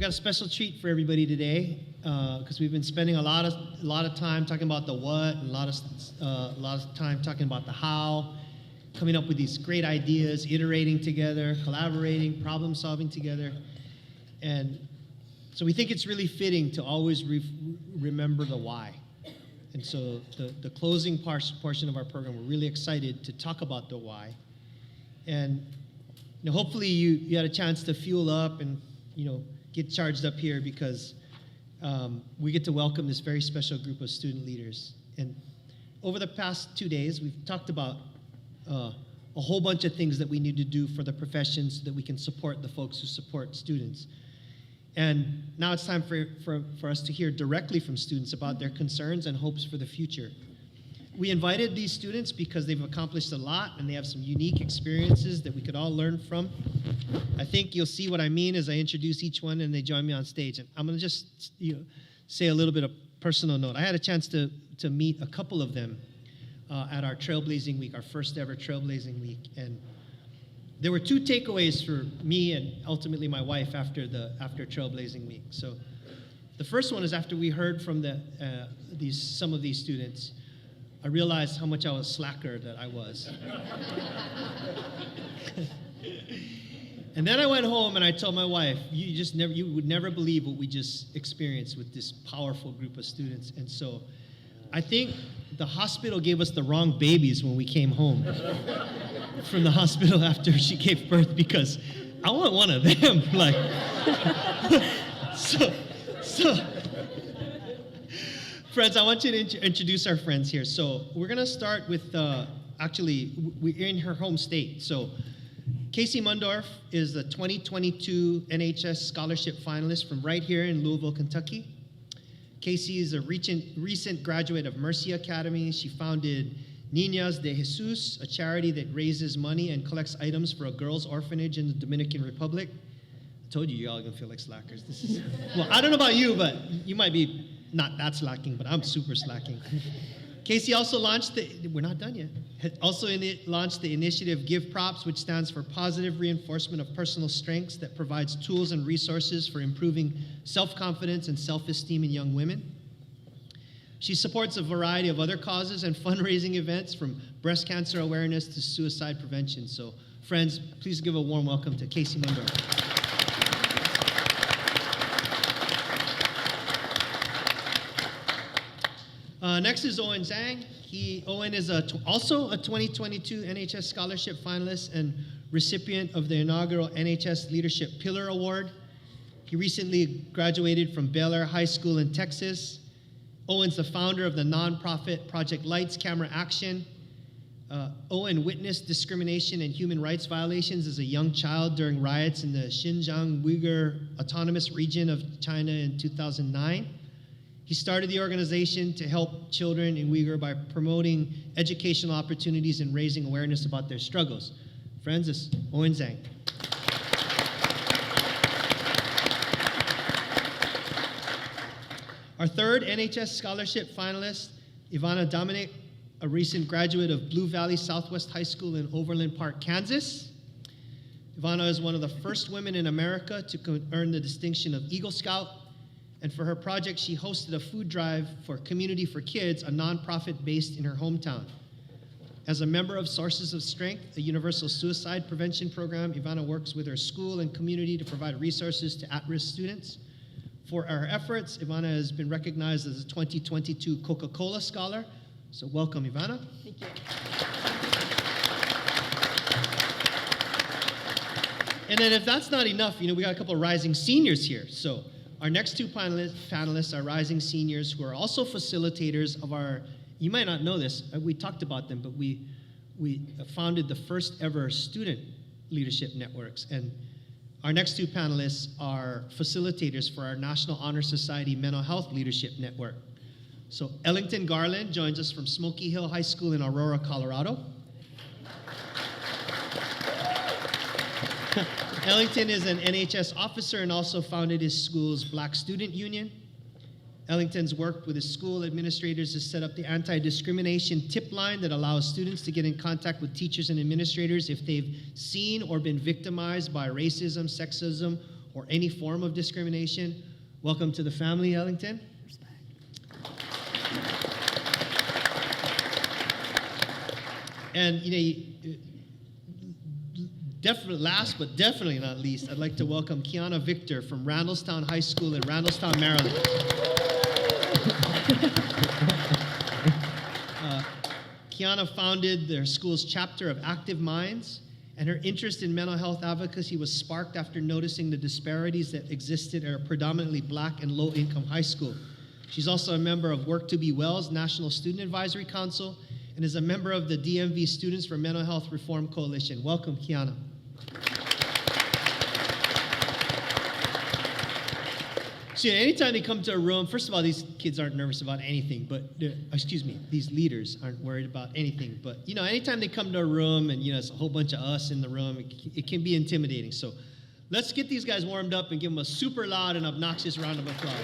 got a special treat for everybody today because we've been spending a lot of time talking about the what, and a lot of time talking about the how, coming up with these great ideas, iterating together, collaborating, problem solving together, and so we think it's really fitting to always remember the why. And so the closing portion of our program, we're really excited to talk about the why. And hopefully you had a chance to fuel up and get charged up here because we get to welcome this very special group of student leaders. And over the past 2 days, we've talked about a whole bunch of things that we need to do for the profession so that we can support the folks who support students. And now it's time for us to hear directly from students about their concerns and hopes for the future. We invited these students because they've accomplished a lot and they have some unique experiences that we could all learn from. I think you'll see what I mean as I introduce each one and they join me on stage. And I'm going to just say a little bit of personal note. I had a chance to meet a couple of them at our Trailblazing Week, our first ever Trailblazing Week. And there were 2 takeaways for me and ultimately my wife after Trailblazing Week. So the first one is after we heard from some of these students, I realized how much I was slacker that I was. And then I went home and I told my wife, you would never believe what we just experienced with this powerful group of students. And so I think the hospital gave us the wrong babies when we came home from the hospital after she gave birth because I want one of them. So friends, I want you to introduce our friends here. So we're going to start with, we're in her home state. So Casey Mundorf is the 2022 NHS Scholarship finalist from right here in Louisville, Kentucky. Casey is a recent graduate of Mercy Academy. She founded Niñas de Jesus, a charity that raises money and collects items for a girls' orphanage in the Dominican Republic. I told you all are going to feel like slackers. Well, I don't know about you, but you might be not that slacking, but I'm super slacking. Casey also launched we're not done yet. Launched the initiative Give Props, which stands for Positive Reinforcement of Personal Strengths, that provides tools and resources for improving self-confidence and self-esteem in young women. She supports a variety of other causes and fundraising events, from breast cancer awareness to suicide prevention. So, friends, please give a warm welcome to Casey Mundorf. Next is Owen Zhang. Owen is also a 2022 NHS Scholarship finalist and recipient of the inaugural NHS Leadership Pillar Award. He recently graduated from Baylor High School in Texas. Owen's the founder of the nonprofit Project Lights Camera Action. Owen witnessed discrimination and human rights violations as a young child during riots in the Xinjiang Uyghur Autonomous Region of China in 2009. He started the organization to help children in Uyghur by promoting educational opportunities and raising awareness about their struggles. Friends, it's Owen Zhang. Our third NHS Scholarship finalist, Ivana Dominic, a recent graduate of Blue Valley Southwest High School in Overland Park, Kansas. Ivana is one of the first women in America to earn the distinction of Eagle Scout. And for her project, she hosted a food drive for Community for Kids, a nonprofit based in her hometown. As a member of Sources of Strength, a universal suicide prevention program, Ivana works with her school and community to provide resources to at-risk students. For our efforts, Ivana has been recognized as a 2022 Coca-Cola Scholar. So welcome, Ivana. Thank you. And then if that's not enough, we got a couple of rising seniors here. So our next 2 panelists are rising seniors who are also facilitators of our, you might not know this, we talked about them, but we founded the first ever student leadership networks. And our next 2 panelists are facilitators for our National Honor Society Mental Health Leadership Network. So Ellington Garland joins us from Smoky Hill High School in Aurora, Colorado. Ellington is an NHS officer and also founded his school's Black Student Union. Ellington's worked with his school administrators to set up the anti-discrimination tip line that allows students to get in contact with teachers and administrators if they've seen or been victimized by racism, sexism, or any form of discrimination. Welcome to the family, Ellington. And definitely, last but definitely not least, I'd like to welcome Kiana Victor from Randallstown High School in Randallstown, Maryland. Kiana founded their school's chapter of Active Minds, and her interest in mental health advocacy was sparked after noticing the disparities that existed at a predominantly Black and low-income high school. She's also a member of Work to Be Well's National Student Advisory Council and is a member of the DMV Students for Mental Health Reform Coalition. Welcome, Kiana. So anytime they come to a room, first of all, these kids aren't nervous about anything, but, these leaders aren't worried about anything. But, anytime they come to a room and, it's a whole bunch of us in the room, it can be intimidating. So let's get these guys warmed up and give them a super loud and obnoxious round of applause.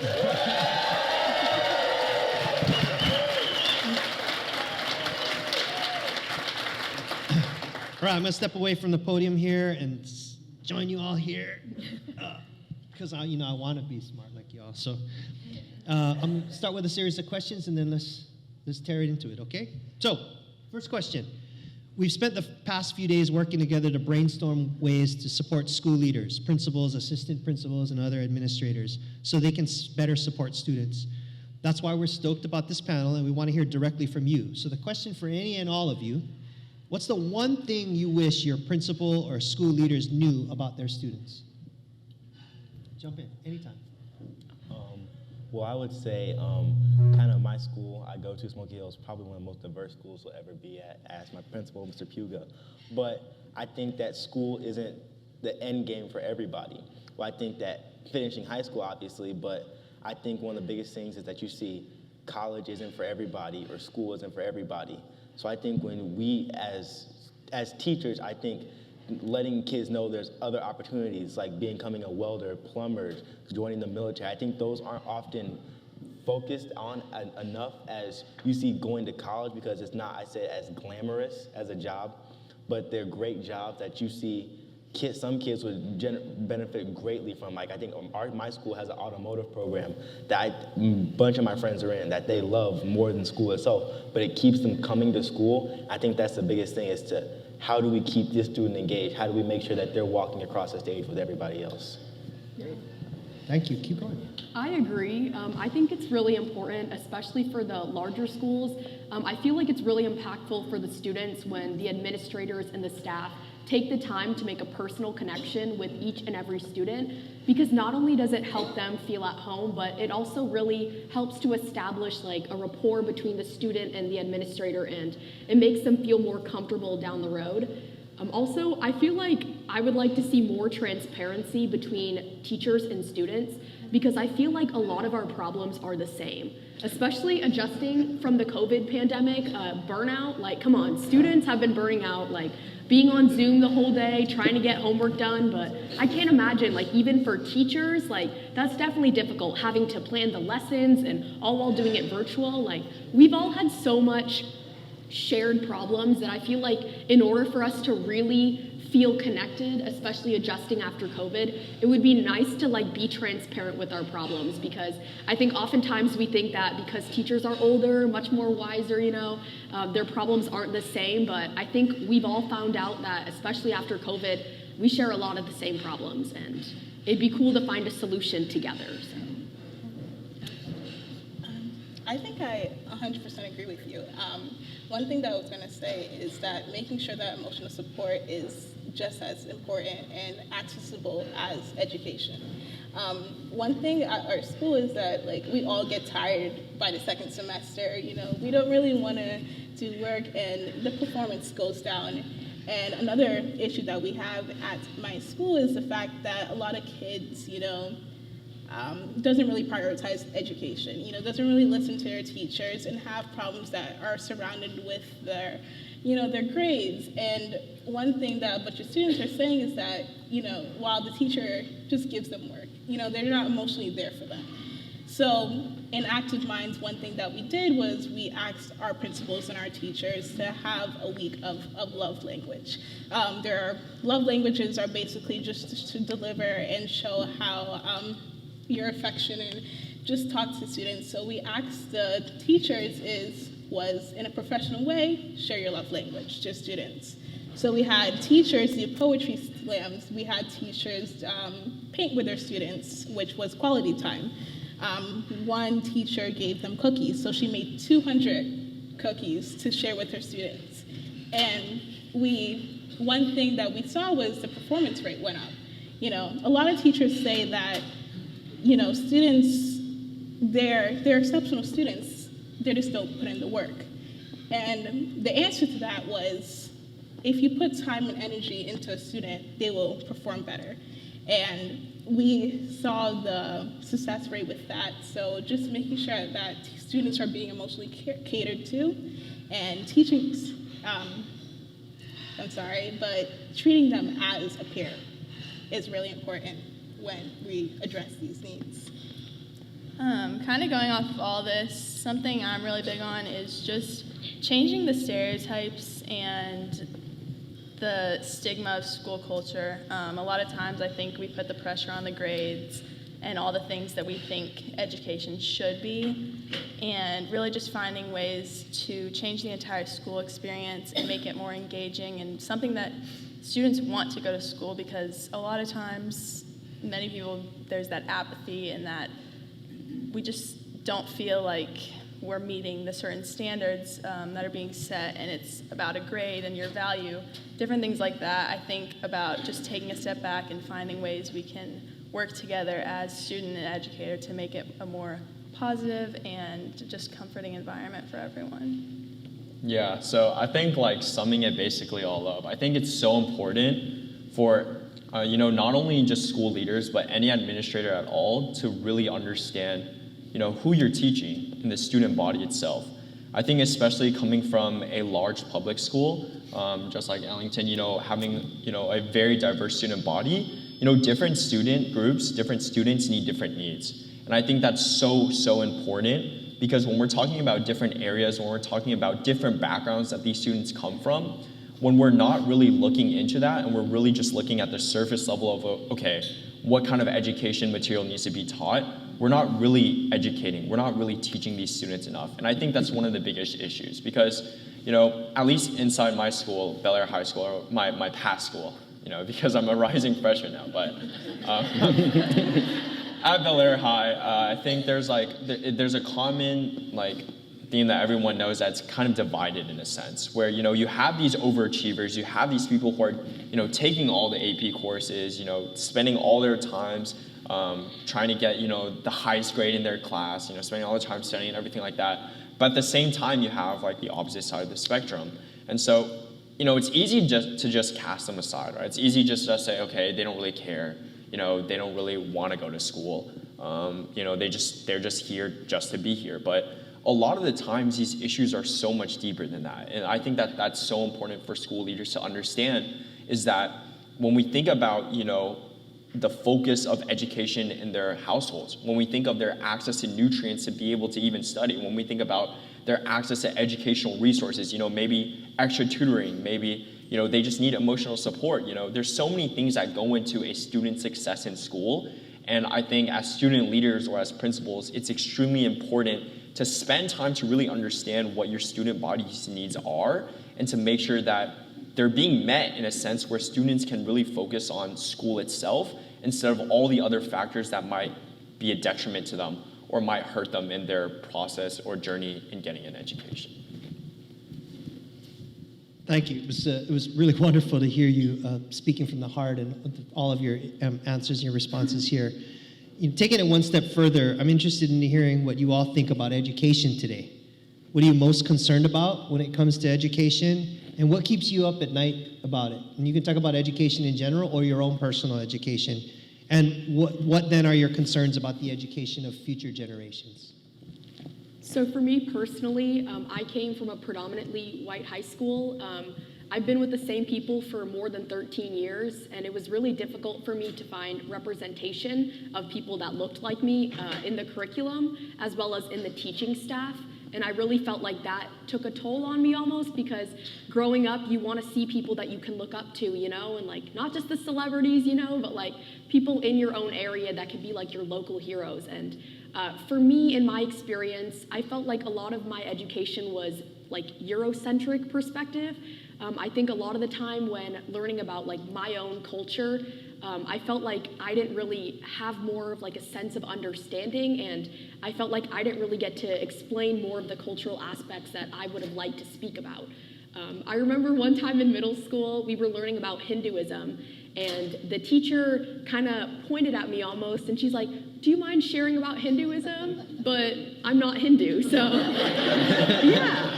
All right, I'm going to step away from the podium here and join you all here. Because I want to be smart like y'all. So I'm going to start with a series of questions, and then let's tear it into it, okay? So, first question. We've spent the past few days working together to brainstorm ways to support school leaders, principals, assistant principals, and other administrators so they can better support students. That's why we're stoked about this panel, and we want to hear directly from you. So the question for any and all of you, what's the one thing you wish your principal or school leaders knew about their students? Jump in, anytime. Well, I would say kind of my school I go to, Smoky Hill, is probably one of the most diverse schools we'll ever be at, as my principal, Mr. Puga. But I think that school isn't the end game for everybody. Well, I think that finishing high school, obviously, but I think one of the biggest things is that you see college isn't for everybody or school isn't for everybody. So I think when we, as teachers, I think letting kids know there's other opportunities like becoming a welder, plumber, joining the military. I think those aren't often focused on enough as you see going to college, because it's not, I say, as glamorous as a job, but they're great jobs that you see some kids would benefit greatly from. Like I think my school has an automotive program that a bunch of my friends are in that they love more than school itself, but it keeps them coming to school. I think that's the biggest thing, is to how do we keep this student engaged? How do we make sure that they're walking across the stage with everybody else? Thank you. Keep going. I agree. I think it's really important, especially for the larger schools. I feel like it's really impactful for the students when the administrators and the staff take the time to make a personal connection with each and every student, because not only does it help them feel at home, but it also really helps to establish like a rapport between the student and the administrator, and it makes them feel more comfortable down the road. Also, I feel like I would like to see more transparency between teachers and students, because I feel like a lot of our problems are the same, especially adjusting from the COVID pandemic, burnout. Like, come on, students have been burning out, like being on Zoom the whole day, trying to get homework done, but I can't imagine, like even for teachers, like that's definitely difficult, having to plan the lessons and all while doing it virtual. Like we've all had so much shared problems that I feel like in order for us to really feel connected, especially adjusting after COVID, it would be nice to like be transparent with our problems, because I think oftentimes we think that because teachers are older, much more wiser, their problems aren't the same, but I think we've all found out that especially after COVID, we share a lot of the same problems, and it'd be cool to find a solution together. So. I think I 100% agree with you. One thing that I was going to say is that making sure that emotional support is just as important and accessible as education. One thing at our school is that we all get tired by the second semester. We don't really want to do work, and the performance goes down. And another issue that we have at my school is the fact that a lot of kids, doesn't really prioritize education, doesn't really listen to their teachers and have problems that are surrounded with their grades. And one thing that a bunch of students are saying is that, while the teacher just gives them work, they're not emotionally there for them. So in Active Minds, one thing that we did was we asked our principals and our teachers to have a week of love language. Their love languages are basically just to deliver and show how you're affectionate and just talk to students. So we asked the teachers was in a professional way, share your love language to students. So we had teachers do poetry slams, we had teachers paint with their students, which was quality time. One teacher gave them cookies, so she made 200 cookies to share with her students. And one thing that we saw was the performance rate went up. You know, a lot of teachers say that, you know, students, they're exceptional students, they just don't put in the work. And the answer to that was, if you put time and energy into a student, they will perform better. And we saw the success rate with that. So just making sure that students are being emotionally catered to and teaching, but treating them as a peer is really important when we address these needs. Kind of going off of all this, something I'm really big on is just changing the stereotypes and the stigma of school culture. A lot of times I think we put the pressure on the grades and all the things that we think education should be, and really just finding ways to change the entire school experience and make it more engaging and something that students want to go to school, because a lot of times, many people, there's that apathy and that we just don't feel like we're meeting the certain standards that are being set, and it's about a grade and your value, different things like that. I think about just taking a step back and finding ways we can work together as student and educator to make it a more positive and just comforting environment for everyone. Yeah, so I think like summing it basically all up, I think it's so important for not only just school leaders, but any administrator at all to really understand who you're teaching in the student body itself. I think especially coming from a large public school, just like Ellington, having a very diverse student body, different student groups, different students need different needs. And I think that's so important, because when we're talking about different areas, when we're talking about different backgrounds that these students come from, when we're not really looking into that and we're really just looking at the surface level of, okay, what kind of education material needs to be taught, we're not really educating, we're not really teaching these students enough. And I think that's one of the biggest issues, because, at least inside my school, Bel Air High School, or my past school, because I'm a rising freshman now, but at Bel Air High, I think there's a common theme that everyone knows that's kind of divided in a sense, where you have these overachievers, you have these people who are taking all the AP courses, spending all their times trying to get the highest grade in their class, spending all the time studying and everything like that. But at the same time, you have the opposite side of the spectrum, and so it's easy to just cast them aside, right? It's easy just to say, okay, they don't really care, they don't really want to go to school, they're just here just to be here. But a lot of the times, these issues are so much deeper than that. And I think that that's so important for school leaders to understand, is that when we think about, the focus of education in their households, when we think of their access to nutrients to be able to even study, when we think about their access to educational resources, maybe extra tutoring, maybe, they just need emotional support, there's so many things that go into a student's success in school. And I think as student leaders or as principals, it's extremely important to spend time to really understand what your student body's needs are, and to make sure that they're being met in a sense where students can really focus on school itself instead of all the other factors that might be a detriment to them or might hurt them in their process or journey in getting an education. Thank you. It was really wonderful to hear you speaking from the heart, and all of your answers and your responses here. Taking it one step further, I'm interested in hearing what you all think about education today. What are you most concerned about when it comes to education, and what keeps you up at night about it? And you can talk about education in general or your own personal education. And what then are your concerns about the education of future generations? So for me personally, I came from a predominantly white high school. I've been with the same people for more than 13 years, and it was really difficult for me to find representation of people that looked like me in the curriculum, as well as in the teaching staff. And I really felt like that took a toll on me almost, because growing up, you want to see people that you can look up to, you know, and like not just the celebrities, you know, but like people in your own area that could be like your local heroes. And for me, in my experience, I felt like a lot of my education was like Eurocentric perspective. I think a lot of the time when learning about like my own culture, I felt like I didn't really have more of like a sense of understanding, and I felt like I didn't really get to explain more of the cultural aspects that I would have liked to speak about. I remember one time in middle school, we were learning about Hinduism, and the teacher kind of pointed at me almost, and she's like, "Do you mind sharing about Hinduism?" But I'm not Hindu, so yeah,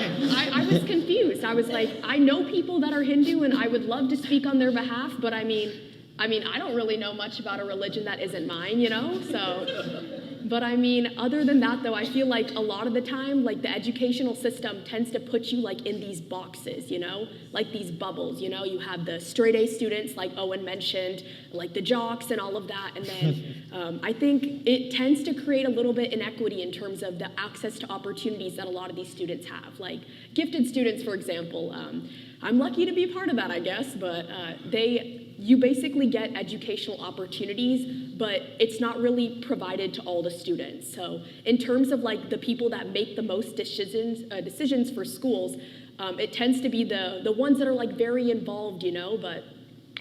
I was confused. I was like, I know people that are Hindu, and I would love to speak on their behalf, but I mean, I don't really know much about a religion that isn't mine, you know, so. But I mean, other than that though, I feel like a lot of the time, like the educational system tends to put you like in these boxes, you know, like these bubbles, you know, you have the straight A students like Owen mentioned, like the jocks and all of that. And then I think it tends to create a little bit inequity in terms of the access to opportunities that a lot of these students have. Like gifted students, for example, I'm lucky to be part of that, I guess, but you basically get educational opportunities, but it's not really provided to all the students. So in terms of like the people that make the most decisions for schools, it tends to be the ones that are like very involved, you know, but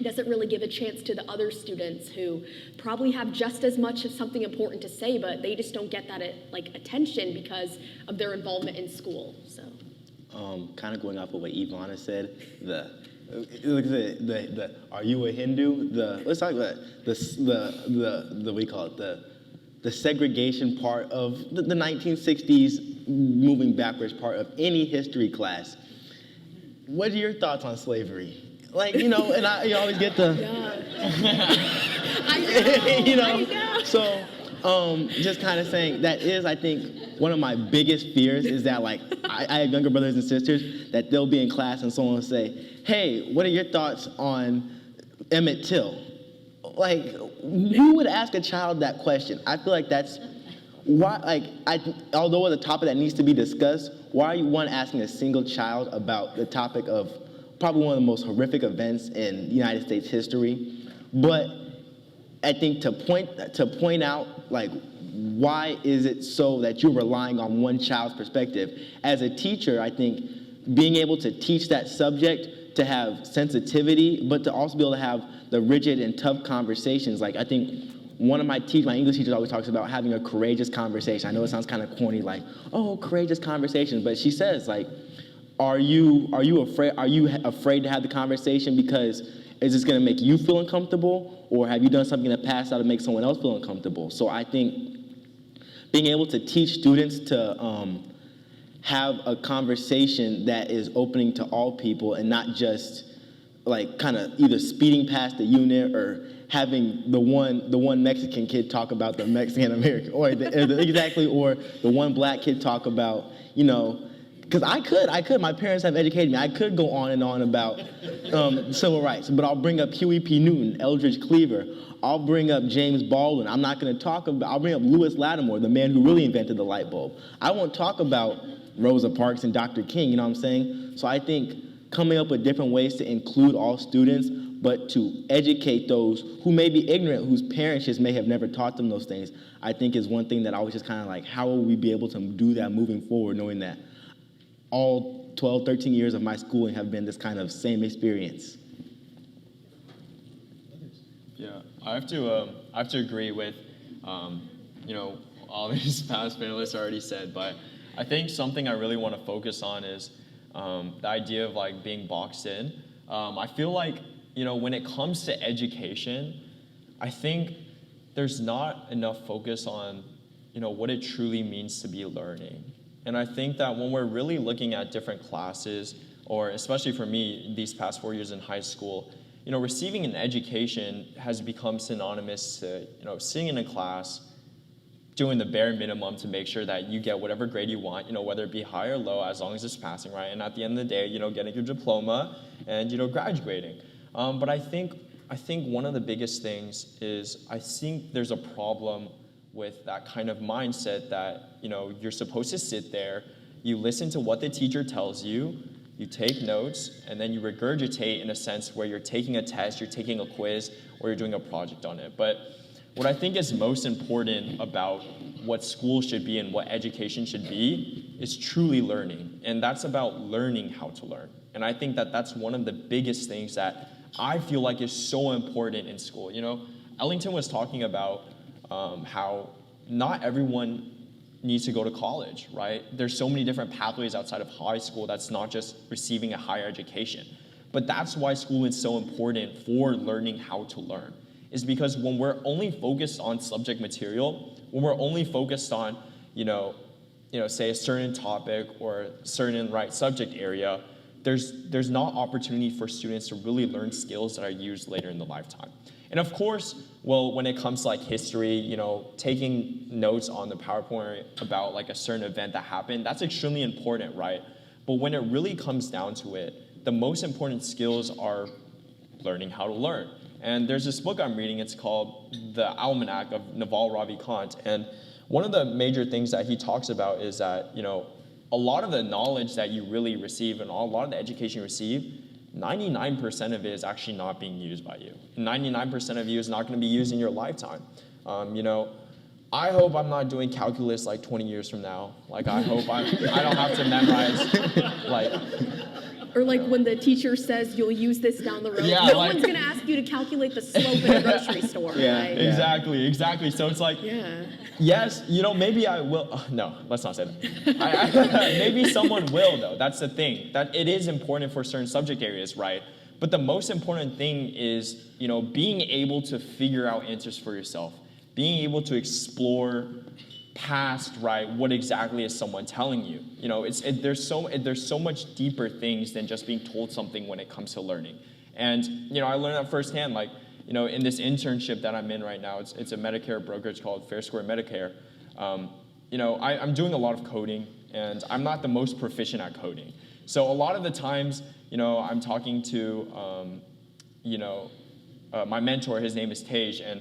doesn't really give a chance to the other students who probably have just as much of something important to say, but they just don't get that like attention because of their involvement in school. So, kind of going off of what Ivana said, the are you a Hindu? Let's talk about the what do you call it? The segregation part of the 1960s, moving backwards part of any history class. What are your thoughts on slavery? Like, you know, and you always get the I know, you know. I know. So just kind of saying that is, I think, one of my biggest fears is that, like, I have younger brothers and sisters that they'll be in class and someone will say, "Hey, what are your thoughts on Emmett Till?" Like, who would ask a child that question? I feel like that's why, like, although at the topic that needs to be discussed, why are you asking a single child about the topic of probably one of the most horrific events in United States history? But I think to point out, like, why is it so that you're relying on one child's perspective? As a teacher, I think being able to teach that subject, to have sensitivity, but to also be able to have the rigid and tough conversations. Like, I think one of my English teachers always talks about having a courageous conversation. I know it sounds kind of corny, like, oh, courageous conversation, but she says, like, are you afraid to have the conversation because is this going to make you feel uncomfortable, or have you done something in the past that would make someone else feel uncomfortable? So I think being able to teach students to have a conversation that is opening to all people and not just like kind of either speeding past the unit or having the one Mexican kid talk about the Mexican American, or the one black kid talk about, you know. Because I could. My parents have educated me. I could go on and on about civil rights, but I'll bring up Huey P. Newton, Eldridge Cleaver. I'll bring up James Baldwin. I'm not going to I'll bring up Lewis Lattimore, the man who really invented the light bulb. I won't talk about Rosa Parks and Dr. King, you know what I'm saying? So I think coming up with different ways to include all students, but to educate those who may be ignorant, whose parents just may have never taught them those things, I think is one thing that I was just kind of like, how will we be able to do that moving forward, knowing that all 12, 13 years of my schooling have been this kind of same experience. Yeah, I have to agree with, you know, all these past panelists already said, but I think something I really want to focus on is the idea of like being boxed in. I feel like, you know, when it comes to education, I think there's not enough focus on, you know, what it truly means to be learning. And I think that when we're really looking at different classes, or especially for me, these past 4 years in high school, you know, receiving an education has become synonymous to, you know, sitting in a class, doing the bare minimum to make sure that you get whatever grade you want, whether it be high or low, as long as it's passing, right? And at the end of the day, getting your diploma and, graduating. But I think one of the biggest things is I think there's a problem with that kind of mindset that, you're supposed to sit there, you listen to what the teacher tells you, you take notes, and then you regurgitate in a sense where you're taking a test, you're taking a quiz, or you're doing a project on it. But what I think is most important about what school should be and what education should be is truly learning. And that's about learning how to learn. And I think that that's one of the biggest things that I feel like is so important in school. Ellington was talking about how not everyone needs to go to college, right? There's so many different pathways outside of high school that's not just receiving a higher education. But that's why school is so important for learning how to learn, is because when we're only focused on subject material, when we're only focused on, say a certain topic or a certain subject area, there's not opportunity for students to really learn skills that are used later in the lifetime. And of course, when it comes to history, taking notes on the PowerPoint about a certain event that happened, that's extremely important, right? But when it really comes down to it, the most important skills are learning how to learn. And there's this book I'm reading, it's called The Almanac of Naval Ravikant. And one of the major things that he talks about is that, a lot of the knowledge that you really receive and a lot of the education you receive, 99% of it is actually not being used by you. 99% of you is not going to be used in your lifetime. I hope I'm not doing calculus 20 years from now. I hope I don't have to memorize, Or when the teacher says you'll use this down the road. Yeah, no one's going to ask you to calculate the slope in a grocery store. Yeah, right? Exactly. So it's Yeah. yes, maybe I will. No, let's not say that. Maybe someone will, though. That's the thing. That it is important for certain subject areas, right? But the most important thing is, being able to figure out answers for yourself, being able to explore past, right, what exactly is someone telling you. There's so much deeper things than just being told something when it comes to learning. And, I learned that firsthand, in this internship that I'm in right now, it's a Medicare brokerage called Fair Square Medicare. I'm doing a lot of coding, and I'm not the most proficient at coding. So a lot of the times, I'm talking to, my mentor, his name is Tej, and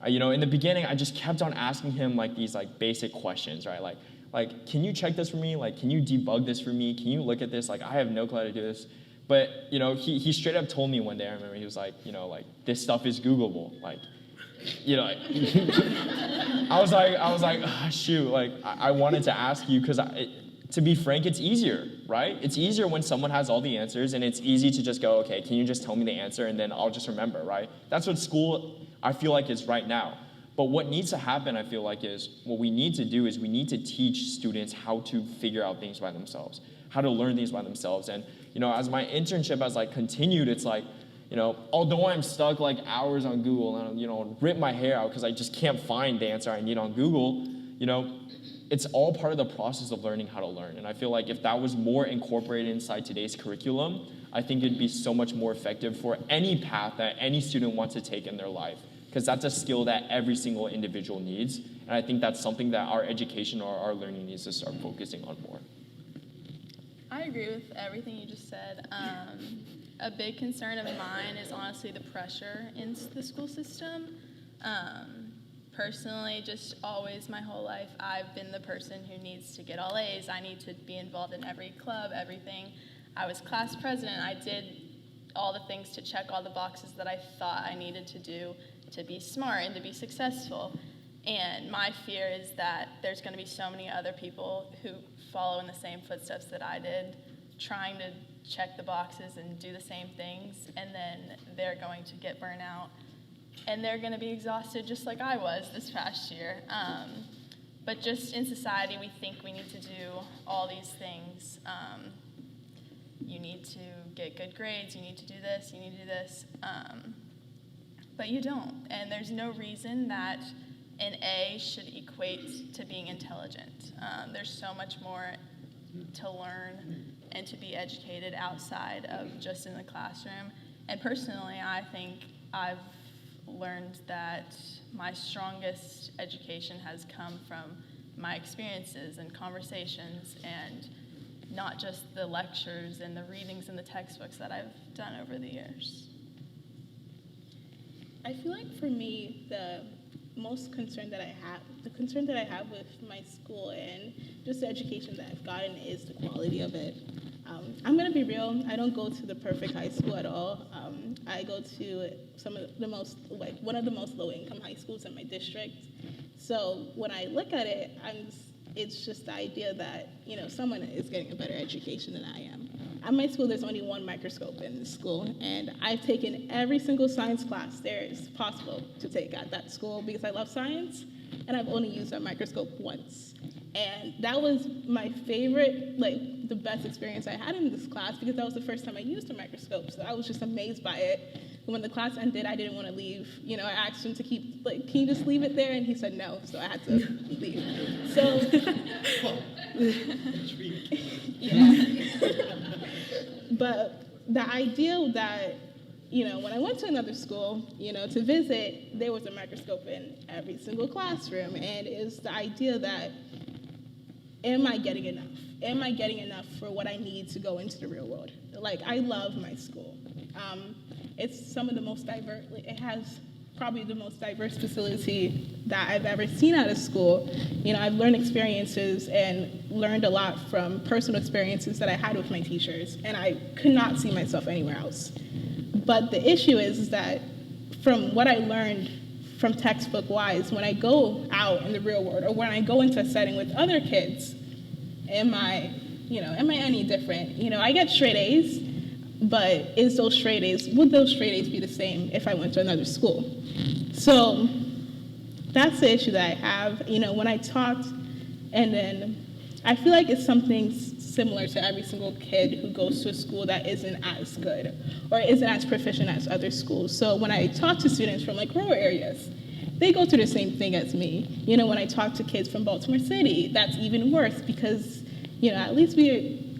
in the beginning, I just kept on asking him these basic questions, right? Like, can you check this for me? Can you debug this for me? Can you look at this? I have no clue how to do this. But, he straight up told me one day, I remember he was this stuff is Googleable. I was like, oh, shoot, I wanted to ask you because to be frank, it's easier, right? It's easier when someone has all the answers and it's easy to just go, okay, can you just tell me the answer and then I'll just remember, right? That's what school, I feel like, is right now. But what needs to happen, I feel like, is what we need to do is we need to teach students how to figure out things by themselves, how to learn things by themselves. And, as my internship has continued, it's although I'm stuck hours on Google and, rip my hair out because I just can't find the answer I need on Google, it's all part of the process of learning how to learn. And I feel like if that was more incorporated inside today's curriculum, I think it'd be so much more effective for any path that any student wants to take in their life. Because that's a skill that every single individual needs. And I think that's something that our education or our learning needs to start focusing on more. I agree with everything you just said. A big concern of mine is honestly the pressure in the school system. Personally, just always my whole life, I've been the person who needs to get all A's. I need to be involved in every club, everything. I was class president. I did all the things to check all the boxes that I thought I needed to do to be smart and to be successful. And my fear is that there's going to be so many other people who follow in the same footsteps that I did, trying to check the boxes and do the same things, and then they're going to get burnt out. And they're going to be exhausted just like I was this past year. But just in society, we think we need to do all these things. You need to get good grades, you need to do this, you need to do this. But you don't. And there's no reason that an A should equate to being intelligent. There's so much more to learn and to be educated outside of just in the classroom. And personally, I think I've learned that my strongest education has come from my experiences and conversations, and not just the lectures and the readings and the textbooks that I've done over the years. I feel like for me, the concern that I have with my school and just the education that I've gotten is the quality of it. I'm gonna be real, I don't go to the perfect high school at all. I go to one of the most low-income high schools in my district. So when I look at it, it's just the idea that, someone is getting a better education than I am. At my school, there's only one microscope in the school, and I've taken every single science class there is possible to take at that school because I love science, and I've only used that microscope once. And that was my favorite, the best experience I had in this class because that was the first time I used a microscope, so I was just amazed by it. When the class ended, I didn't want to leave. I asked him to keep, can you just leave it there? And he said no, so I had to leave. So, yeah. But the idea that, when I went to another school, to visit, there was a microscope in every single classroom, and it's the idea that, am I getting enough? Am I getting enough for what I need to go into the real world? I love my school. It's some of the most diverse, it has probably the most diverse facility that I've ever seen at a school. I've learned experiences and learned a lot from personal experiences that I had with my teachers, and I could not see myself anywhere else. But the issue is that from what I learned from textbook-wise, when I go out in the real world or when I go into a setting with other kids, am I any different? I get straight A's, but would those straight A's be the same if I went to another school? So that's the issue that I have. When I talked, and then I feel like it's something similar to every single kid who goes to a school that isn't as good or isn't as proficient as other schools. So when I talk to students from rural areas, they go through the same thing as me. When I talk to kids from Baltimore City, that's even worse because, at least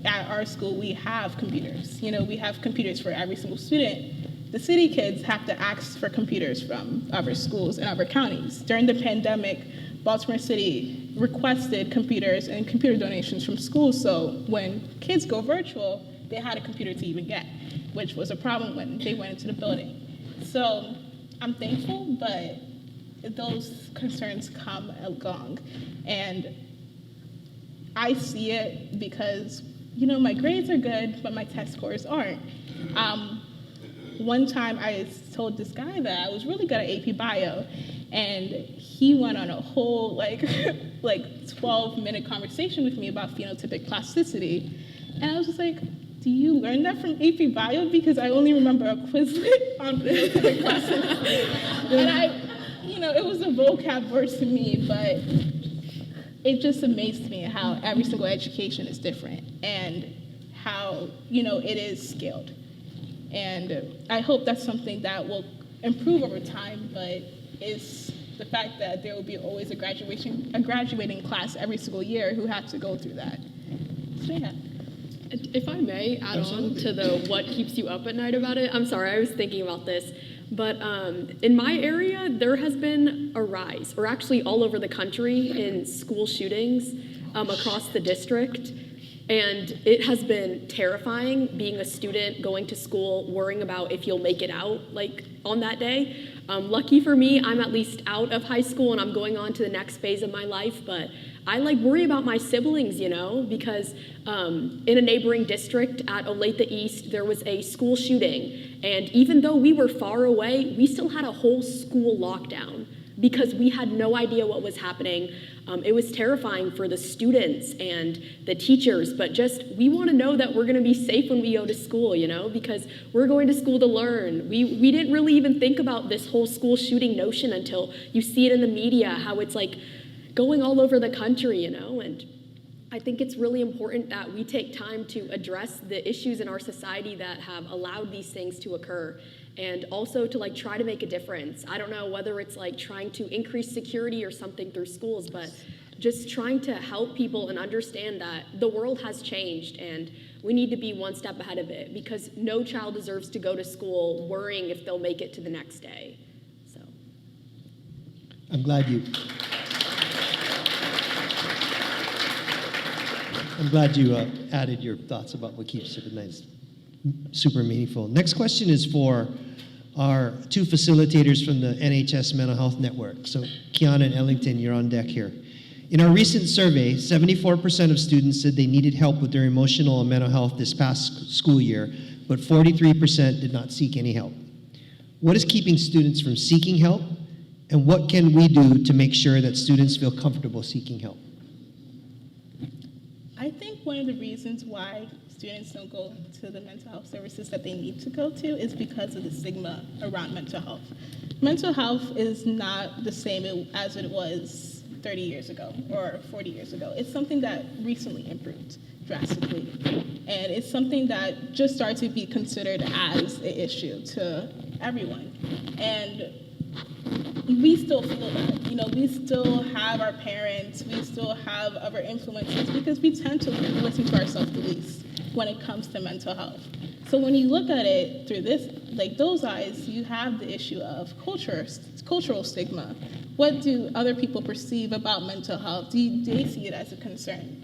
at our school, we have computers. We have computers for every single student. The city kids have to ask for computers from other schools and other counties. During the pandemic, Baltimore City requested computers and computer donations from schools, so when kids go virtual, they had a computer to even get, which was a problem when they went into the building. So I'm thankful, but those concerns come along. And I see it because, my grades are good, but my test scores aren't. One time I told this guy that I was really good at AP Bio, and he went on a whole 12-minute conversation with me about phenotypic plasticity. And I was just like, do you learn that from AP Bio? Because I only remember a Quizlet on phenotypic plasticity. And it was a vocab word to me, but it just amazed me how every single education is different and how, it is scaled. And I hope that's something that will improve over time, but it's the fact that there will be always a graduating class every single year who have to go through that. So yeah. If I may add on to the what keeps you up at night about it, I'm sorry, I was thinking about this. But in my area, there has been a rise, or actually all over the country, in school shootings across the district. And it has been terrifying being a student, going to school, worrying about if you'll make it out on that day. Lucky for me, I'm at least out of high school and I'm going on to the next phase of my life, but I worry about my siblings, because in a neighboring district at Olathe East, there was a school shooting. And even though we were far away, we still had a whole school lockdown because we had no idea what was happening. It was terrifying for the students and the teachers, but we want to know that we're going to be safe when we go to school, because we're going to school to learn. We didn't really even think about this whole school shooting notion until you see it in the media, how it's going all over the country, and I think it's really important that we take time to address the issues in our society that have allowed these things to occur, and also to try to make a difference. I don't know whether it's trying to increase security or something through schools, but just trying to help people and understand that the world has changed and we need to be one step ahead of it, because no child deserves to go to school worrying if they'll make it to the next day. So I'm glad you added your thoughts about what keeps it nice, super meaningful. Next question is for our two facilitators from the NHS Mental Health Network. So Kiana and Ellington, you're on deck here. In our recent survey, 74% of students said they needed help with their emotional and mental health this past school year, but 43% did not seek any help. What is keeping students from seeking help, and what can we do to make sure that students feel comfortable seeking help? I think one of the reasons why students don't go to the mental health services that they need to go to is because of the stigma around mental health. Mental health is not the same as it was 30 years ago or 40 years ago. It's something that recently improved drastically. And it's something that just started to be considered as an issue to everyone. And we still feel that. We still have our parents, we still have other influences because we tend to listen to ourselves the least when it comes to mental health. So when you look at it through those eyes, you have the issue of cultural stigma. What do other people perceive about mental health? Do they see it as a concern?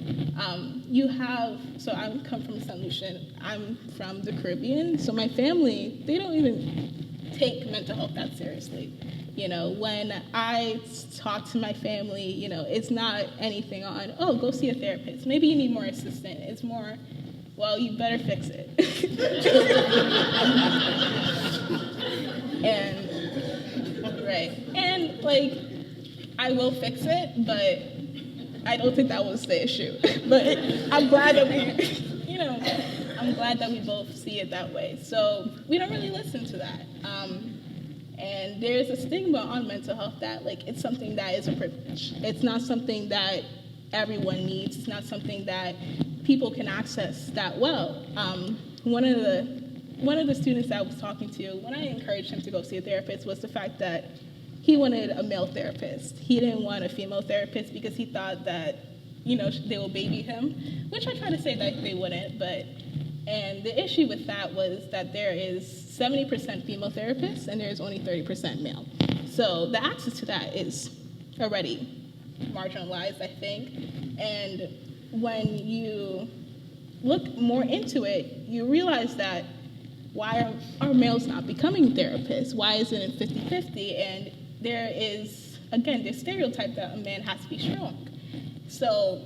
So I come from St. Lucia, I'm from the Caribbean, so my family, they don't even take mental health that seriously. When I talk to my family, it's not anything on, oh, go see a therapist. Maybe you need more assistance. It's more, well, you better fix it. I will fix it, but I don't think that was the issue. But I'm glad that I'm glad that we both see it that way. So we don't really listen to that. And there's a stigma on mental health that it's something that is a privilege. It's not something that everyone needs. It's not something that people can access that well. One of the students that I was talking to, when I encouraged him to go see a therapist, was the fact that he wanted a male therapist. He didn't want a female therapist because he thought that, they will baby him, which I try to say that they wouldn't, and the issue with that was that there is 70% female therapists and there's only 30% male. So the access to that is already marginalized, I think. And when you look more into it, you realize that why are males not becoming therapists? Why isn't it 50-50? And there is, again, this stereotype that a man has to be strong. So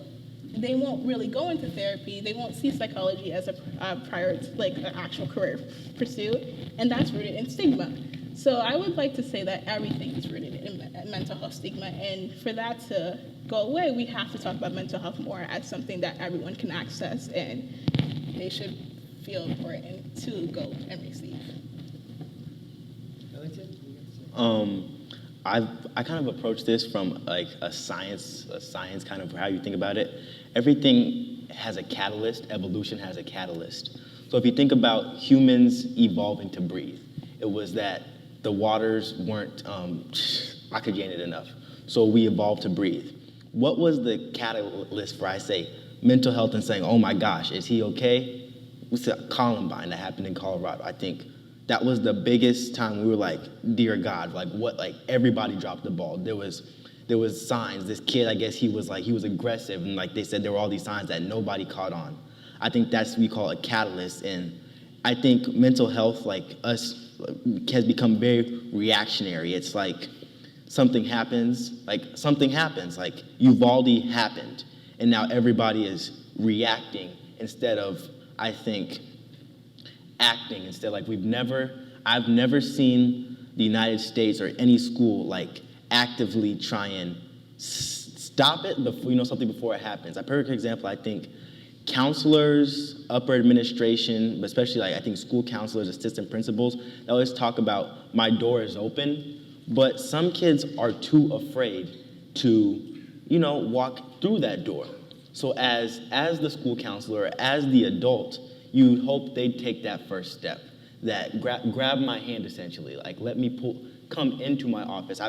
they won't really go into therapy. They won't see psychology as a an actual career pursuit, and that's rooted in stigma. So I would like to say that everything is rooted in mental health stigma, and for that to go away, we have to talk about mental health more as something that everyone can access, and they should feel important to go and receive. I kind of approach this from a science kind of how you think about it. Everything has a catalyst. Evolution has a catalyst. So if you think about humans evolving to breathe, it was that the waters weren't oxygenated enough. So we evolved to breathe. What was the catalyst for, I say, mental health and saying, oh my gosh, is he okay? What's Columbine that happened in Colorado? I think that was the biggest time we were like, dear God, everybody dropped the ball. There was signs. This kid, I guess he was aggressive, and they said there were all these signs that nobody caught on. I think that's what we call a catalyst, and I think mental health, has become very reactionary. It's something happens, Uvalde happened, and now everybody is reacting instead of, I think, acting. Instead, I've never seen the United States or any school actively try and stop it before, something before it happens. A perfect example, I think, counselors, upper administration, especially I think school counselors, assistant principals, they always talk about my door is open, but some kids are too afraid to, walk through that door. So as the school counselor, as the adult, you hope they take that first step, that grab my hand essentially, let me come into my office.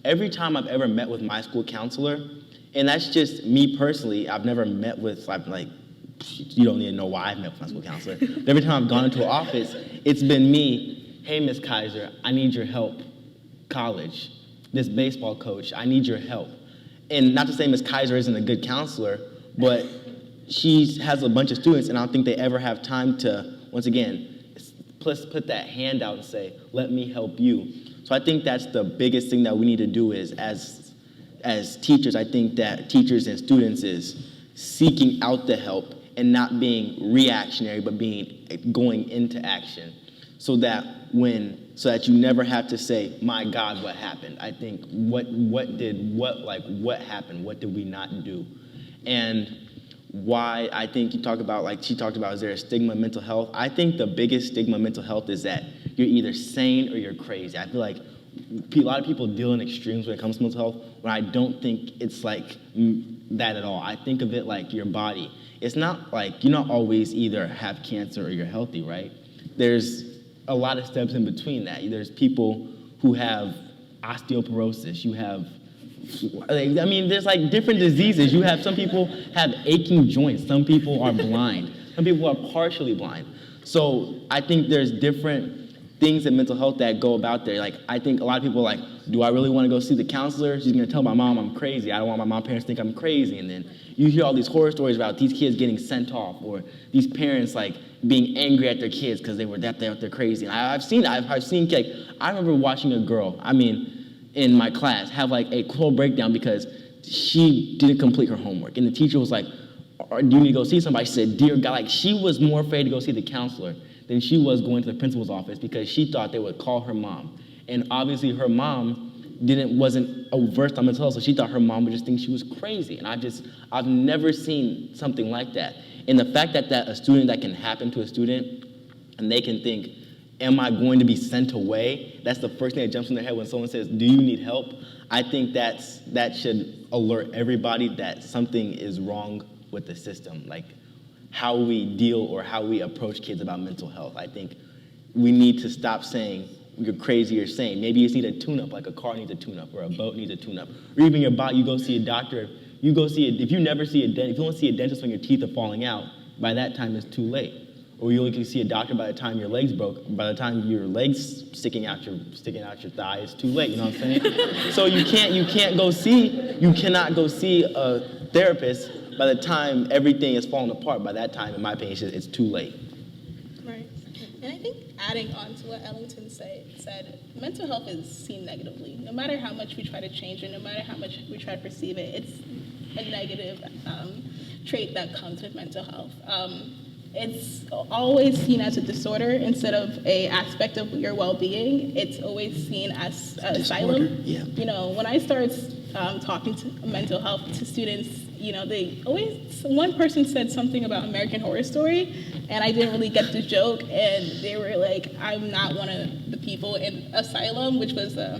Every time I've ever met with my school counselor, and that's just me personally, I've never met with, you don't even know why I've met with my school counselor. But every time I've gone into an office, it's been me, hey, Miss Kaiser, I need your help, college. this baseball coach, I need your help. And not to say Ms. Kaiser isn't a good counselor, but she has a bunch of students, and I don't think they ever have time to, once again, put that hand out and say, let me help you. So I think that's the biggest thing that we need to do is, as teachers, I think that teachers and students is seeking out the help and not being reactionary, but going into action, so that you never have to say, my God, what happened? I think what happened? What did we not do? And why I think she talked about, is there a stigma of mental health? I think the biggest stigma of mental health is that you're either sane or you're crazy. I feel like a lot of people deal in extremes when it comes to mental health, when I don't think it's like that at all. I think of it like your body. It's not like you not always either have cancer or you're healthy, right? There's a lot of steps in between that. There's people who have osteoporosis. You have, there's like different diseases. You have, some people have aching joints. Some people are blind. Some people are partially blind. So I think there's different things in mental health that go about there. Like, I think a lot of people are like, do I really want to go see the counselor? She's going to tell my mom I'm crazy. I don't want my parents to think I'm crazy. And then you hear all these horror stories about these kids getting sent off, or these parents like being angry at their kids because they're crazy. And I've seen like, I remember watching a girl, in my class, have like a whole breakdown because she didn't complete her homework. And the teacher was like, do you need to go see somebody? She said, dear God, like she was more afraid to go see the counselor than she was going to the principal's office because she thought they would call her mom. And obviously her mom wasn't versed on mental health, so she thought her mom would just think she was crazy. And I've never seen something like that. And the fact that a student, that can happen to a student, and they can think, am I going to be sent away? That's the first thing that jumps in their head when someone says, do you need help? I think that should alert everybody that something is wrong with the system, like how we deal or how we approach kids about mental health. I think we need to stop saying you're crazy or sane. Maybe you just need a tune-up, like a car needs a tune-up or a boat needs a tune-up. Or even your body, you go see a doctor, if you don't see a dentist when your teeth are falling out, by that time it's too late. Or you only can see a doctor by the time your legs broke. By the time your legs sticking out your thigh, it's too late. You know what I'm saying? So you cannot go see a therapist by the time everything is falling apart. By that time, in my opinion, it's too late. Right. And I think adding on to what Ellington said, mental health is seen negatively. No matter how much we try to change it, no matter how much we try to perceive it, it's a negative trait that comes with mental health. It's always seen as a disorder instead of an aspect of your well-being. It's always seen as an asylum. Yeah. When I started talking to mental health to students, one person said something about American Horror Story, and I didn't really get the joke, and they were like, I'm not one of the people in Asylum, which was a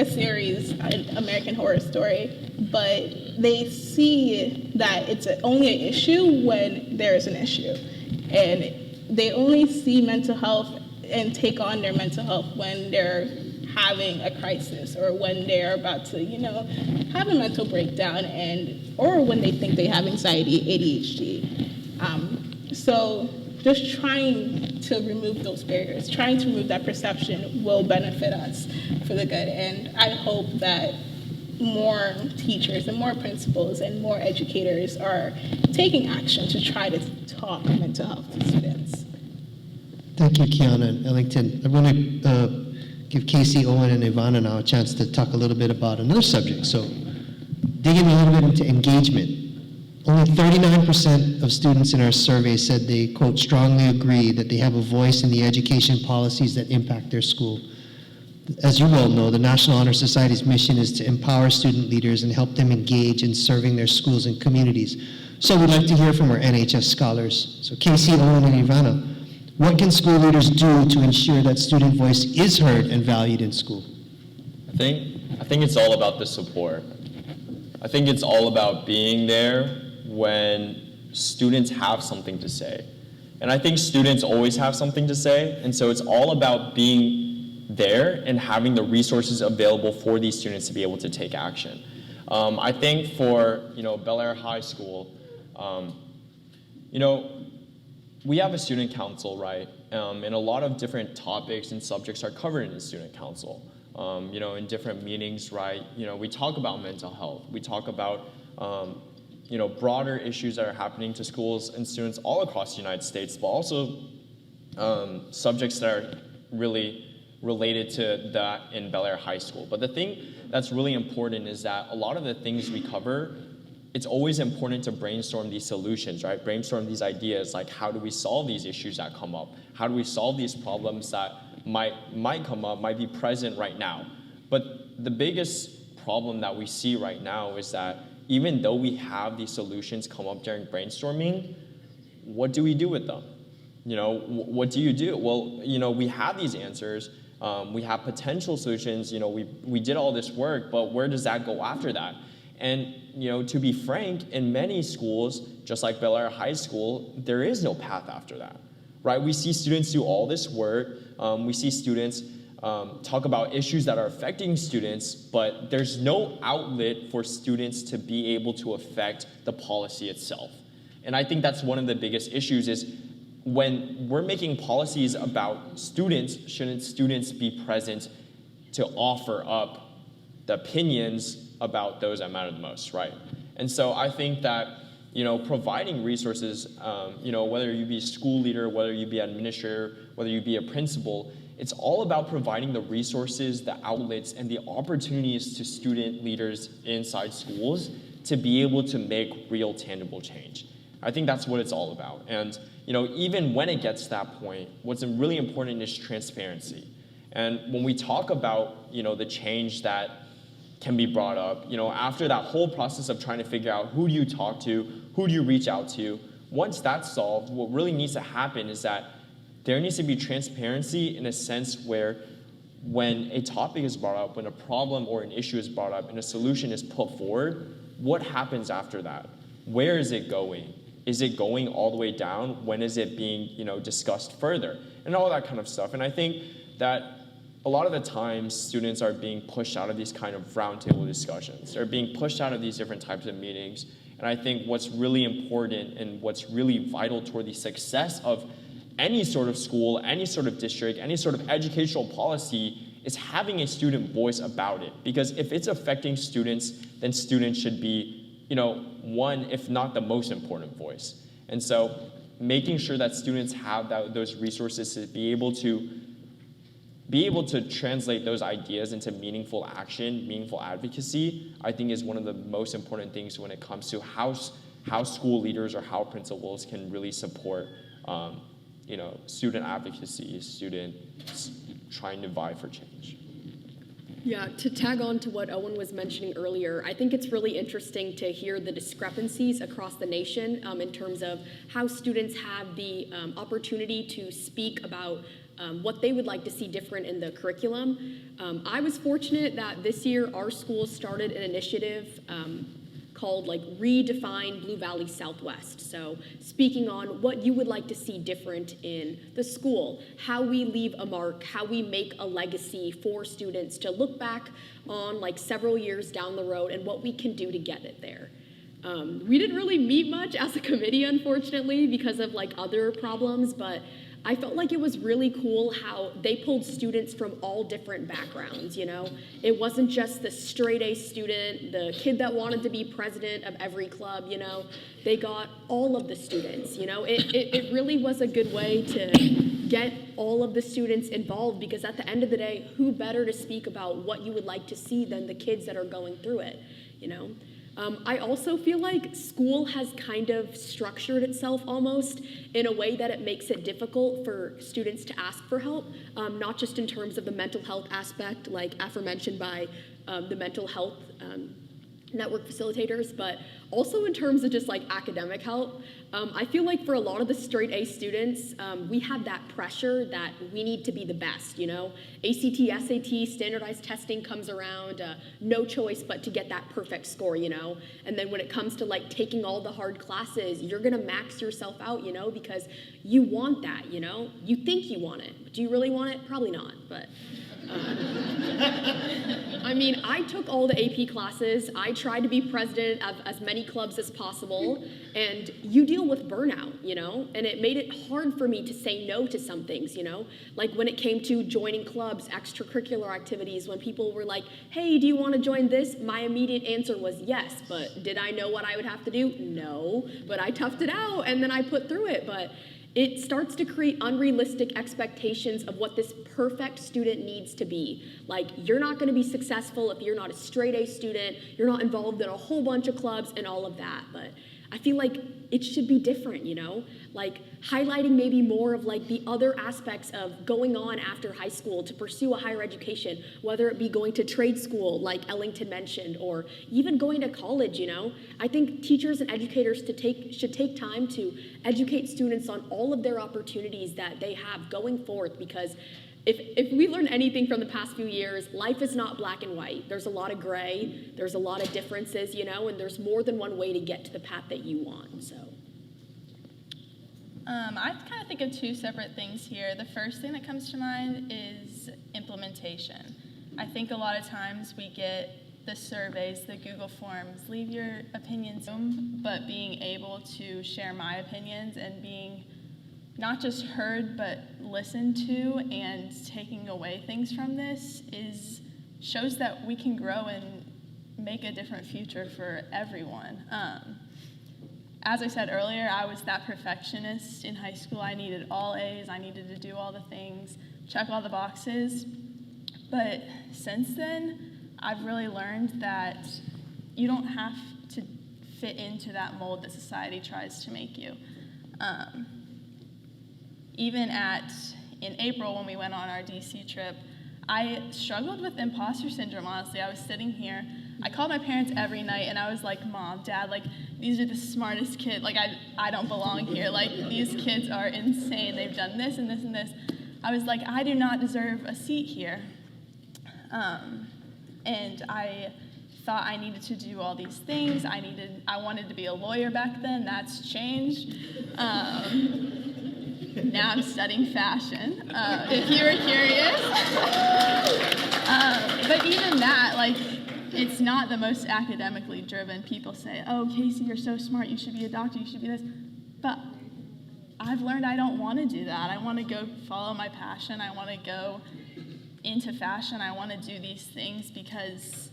series, American Horror Story, but they see that it's only an issue when there is an issue. And they only see mental health and take on their mental health when they're having a crisis or when they're about to, have a mental breakdown or when they think they have anxiety, ADHD. So just trying to remove those barriers, trying to remove that perception will benefit us for the good. And I hope that more teachers and more principals and more educators are taking action to try to talk mental health to students. Thank you, Kiana and Ellington. I want to give Casey, Owen, and Ivana now a chance to talk a little bit about another subject. So digging a little bit into engagement. Only 39% of students in our survey said they, quote, strongly agree that they have a voice in the education policies that impact their school. As you all know, the National Honor Society's mission is to empower student leaders and help them engage in serving their schools and communities. So we'd like to hear from our NHS scholars. So Casey, Owen, and Ivana, what can school leaders do to ensure that student voice is heard and valued in school? I think it's all about the support. I think it's all about being there when students have something to say. And I think students always have something to say, and so it's all about being there and having the resources available for these students to be able to take action. I think for Bel Air High School, we have a student council, right? And a lot of different topics and subjects are covered in the student council. in different meetings, right? We talk about mental health. We talk about, broader issues that are happening to schools and students all across the United States, but also subjects that are really related to that in Bel Air High School. But the thing that's really important is that a lot of the things we cover, it's always important to brainstorm these solutions, right? Brainstorm these ideas, like how do we solve these issues that come up? How do we solve these problems that might come up, might be present right now? But the biggest problem that we see right now is that even though we have these solutions come up during brainstorming, what do we do with them? What do you do? Well, we have these answers. We have potential solutions. We did all this work, but where does that go after that? And, to be frank, in many schools, just like Bel Air High School, there is no path after that, right? We see students do all this work. We see students talk about issues that are affecting students, but there's no outlet for students to be able to affect the policy itself. And I think that's one of the biggest issues is when we're making policies about students, shouldn't students be present to offer up the opinions about those that matter the most, right? And so I think that, providing resources, whether you be a school leader, whether you be an administrator, whether you be a principal, it's all about providing the resources, the outlets, and the opportunities to student leaders inside schools to be able to make real tangible change. I think that's what it's all about. And even when it gets to that point, what's really important is transparency. And when we talk about the change that can be brought up, after that whole process of trying to figure out who do you talk to, who do you reach out to, once that's solved, what really needs to happen is that there needs to be transparency in a sense where when a topic is brought up, when a problem or an issue is brought up and a solution is put forward, what happens after that? Where is it going? Is it going all the way down? When is it being, discussed further? And all that kind of stuff. And I think that a lot of the times students are being pushed out of these kind of roundtable discussions. They're being pushed out of these different types of meetings. And I think what's really important and what's really vital toward the success of any sort of school, any sort of district, any sort of educational policy is having a student voice about it. Because if it's affecting students, then students should be, one, if not the most important voice. And so making sure that students have those resources to be able to translate those ideas into meaningful action, meaningful advocacy, I think is one of the most important things when it comes to how school leaders or how principals can really support student advocacy, students trying to vie for change. Yeah, to tag on to what Owen was mentioning earlier, I think it's really interesting to hear the discrepancies across the nation in terms of how students have the opportunity to speak about what they would like to see different in the curriculum. I was fortunate that this year our school started an initiative called Redefine Blue Valley Southwest. So speaking on what you would like to see different in the school, how we leave a mark, how we make a legacy for students to look back on several years down the road and what we can do to get it there. We didn't really meet much as a committee, unfortunately, because of other problems, but I felt like it was really cool how they pulled students from all different backgrounds, It wasn't just the straight A student, the kid that wanted to be president of every club, They got all of the students, It really was a good way to get all of the students involved because at the end of the day, who better to speak about what you would like to see than the kids that are going through it, I also feel like school has kind of structured itself almost in a way that it makes it difficult for students to ask for help, not just in terms of the mental health aspect, like aforementioned by the mental health network facilitators, but also in terms of just academic help. I feel like for a lot of the straight A students, we have that pressure that we need to be the best, ACT, SAT, standardized testing comes around, no choice but to get that perfect score, And then when it comes to taking all the hard classes, you're gonna max yourself out, because you want that, You think you want it, but do you really want it? Probably not, but. I mean, I took all the AP classes. I tried to be president of as many clubs as possible, and you deal with burnout, and it made it hard for me to say no to some things, like when it came to joining clubs, extracurricular activities, when people were like, hey, do you want to join this? My immediate answer was yes, but did I know what I would have to do? No, but I toughed it out, and then I put through it, but it starts to create unrealistic expectations of what this perfect student needs to be. Like, you're not going to be successful if you're not a straight A student, you're not involved in a whole bunch of clubs and all of that. But I feel like it should be different, like highlighting maybe more of like the other aspects of going on after high school to pursue a higher education, whether it be going to trade school like Ellington mentioned, or even going to college, I think teachers and educators should take time to educate students on all of their opportunities that they have going forth, because if we learn anything from the past few years, life is not black and white. There's a lot of gray, there's a lot of differences, and there's more than one way to get to the path that you want, so. I kind of think of two separate things here. The first thing that comes to mind is implementation. I think a lot of times we get the surveys, the Google Forms, leave your opinions, but being able to share my opinions and being not just heard, but listened to, and taking away things from this shows that we can grow and make a different future for everyone. As I said earlier, I was that perfectionist in high school. I needed all A's, I needed to do all the things, check all the boxes. But since then, I've really learned that you don't have to fit into that mold that society tries to make you. Even in April when we went on our DC trip, I struggled with imposter syndrome, honestly. I was sitting here, I called my parents every night and I was like, Mom, Dad, like, these are the smartest kids, like, I don't belong here, like, these kids are insane, they've done this and this and this. I was like, I do not deserve a seat here. And I thought I needed to do all these things. I wanted to be a lawyer back then, that's changed. Now I'm studying fashion, if you were curious. But even that, like, it's not the most academically driven. People say, oh, Casey, you're so smart, you should be a doctor, you should be this. But I've learned I don't want to do that. I want to go follow my passion. I want to go into fashion. I want to do these things because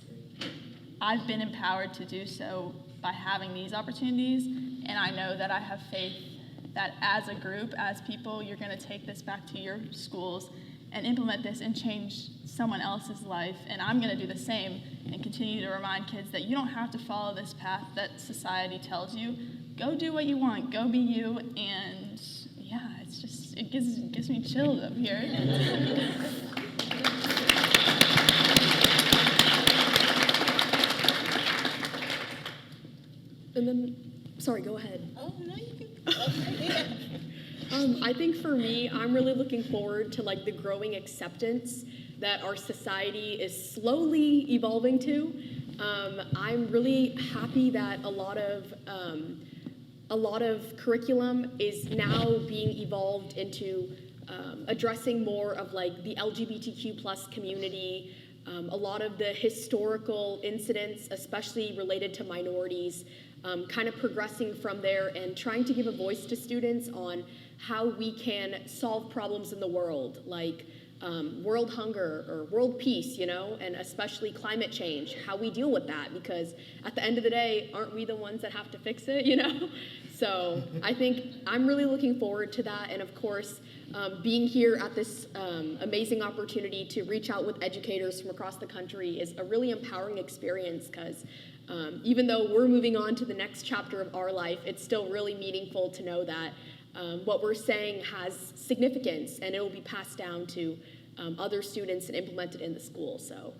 I've been empowered to do so by having these opportunities, and I know that I have faith that as a group, as people, you're going to take this back to your schools and implement this and change someone else's life. And I'm going to do the same and continue to remind kids that you don't have to follow this path that society tells you. Go do what you want. Go be you. And yeah, it's just, it gives me chills up here. And then, sorry, go ahead. Oh, no, you can. Okay. I think for me, I'm really looking forward to like the growing acceptance that our society is slowly evolving to. I'm really happy that a lot of curriculum is now being evolved into addressing more of like the LGBTQ plus community, a lot of the historical incidents, especially related to minorities, kind of progressing from there and trying to give a voice to students on how we can solve problems in the world, like world hunger or world peace, and especially climate change, how we deal with that, because at the end of the day, aren't we the ones that have to fix it, So I think I'm really looking forward to that, and of course, being here at this amazing opportunity to reach out with educators from across the country is a really empowering experience, because even though we're moving on to the next chapter of our life, it's still really meaningful to know that what we're saying has significance and it will be passed down to other students and implemented in the school. So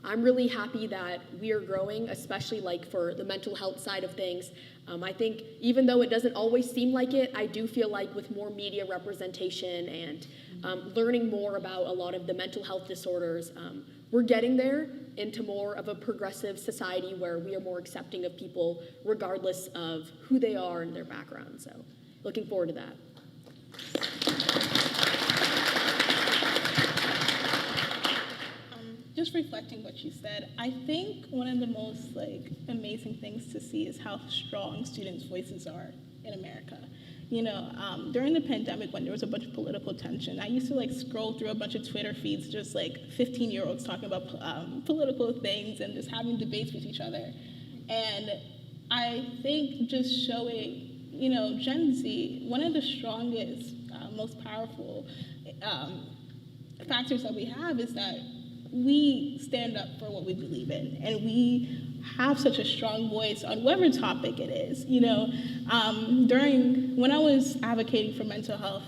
I'm really happy that we are growing, especially like for the mental health side of things. I think even though it doesn't always seem like it, I do feel like with more media representation and learning more about a lot of the mental health disorders, we're getting there into more of a progressive society where we are more accepting of people regardless of who they are and their background. So looking forward to that. just reflecting what you said, I think one of the most amazing things to see is how strong students' voices are in America. During the pandemic when there was a bunch of political tension, I used to scroll through a bunch of Twitter feeds, just 15-year-olds talking about political things and just having debates with each other. And I think just showing, Gen Z, one of the strongest, most powerful factors that we have is that we stand up for what we believe in, and we have such a strong voice on whatever topic it is. When I was advocating for mental health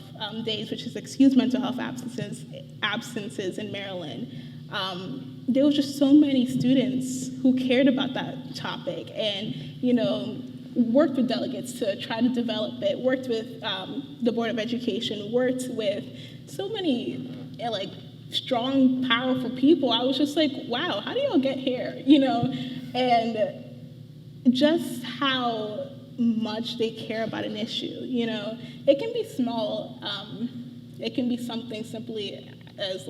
days, which is excused mental health absences in Maryland, there was just so many students who cared about that topic and, worked with delegates to try to develop it, worked with the Board of Education, worked with so many, strong, powerful people. I was just wow, how do y'all get here? And just how much they care about an issue. It can be small. It can be something simply as